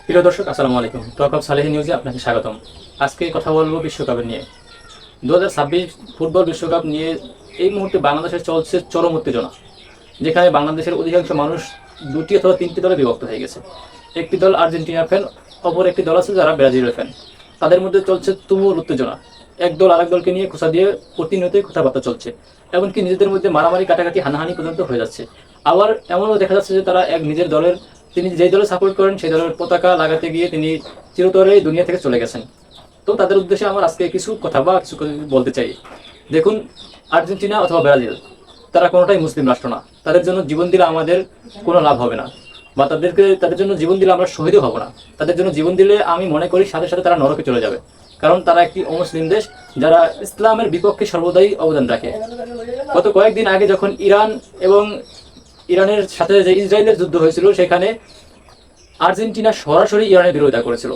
প্রিয় দর্শক, আসসালামু আলাইকুম। টক অফ সালেহী নিউজে আপনাকে স্বাগতম। আজকে কথা বলবো বিশ্বকাপের নিয়ে। 2026 ফুটবল বিশ্বকাপ নিয়ে এই মুহূর্তে বাংলাদেশে চলছে চরম উত্তেজনা, যেখানে বাংলাদেশের অধিকাংশ মানুষ দুটি অথবা তিনটি দলে বিভক্ত হয়ে গেছে। একটি দল আর্জেন্টিনার ফ্যান, অপর একটি দল আছে যারা ব্রাজিলের ফ্যান। তাদের মধ্যে চলছে তুমুল উত্তেজনা। এক দল আরেক দলকে নিয়ে খোঁচা দিয়ে প্রতিনিয়তই কথাবার্তা চলছে, এমনকি নিজেদের মধ্যে মারামারি, কাটাকাটি, হানাহানি পর্যন্ত হয়ে যাচ্ছে। আবার এমনও দেখা যাচ্ছে যে তারা নিজের দলের, তিনি যেই দলে সাপোর্ট করেন সেই দলের পতাকা লাগাতে গিয়ে তিনি চিরতরে এই দুনিয়া থেকে চলে গেছেন। তো তাদের উদ্দেশ্যে আমার আজকে কিছু কথা বলতে চাই। দেখুন, আর্জেন্টিনা অথবা ব্রাজিল, তারা কোনোটাই মুসলিম রাষ্ট্র না। তাদের জন্য জীবন দিলে আমাদের কোনো লাভ হবে না, বা তাদের জন্য জীবন দিলে আমরা শহীদও হব না। তাদের জন্য জীবন দিলে আমি মনে করি সাথে সাথে তারা নরকে চলে যাবে, কারণ তারা একটি অমুসলিম দেশ, যারা ইসলামের বিপক্ষে সর্বদাই অবদান রাখে। গত কয়েকদিন আগে যখন ইরান এবং ইরানের সাথে যে ইসরায়েলের যুদ্ধ হয়েছিল, সেখানে আর্জেন্টিনা সরাসরি ইরানের বিরোধিতা করেছিল।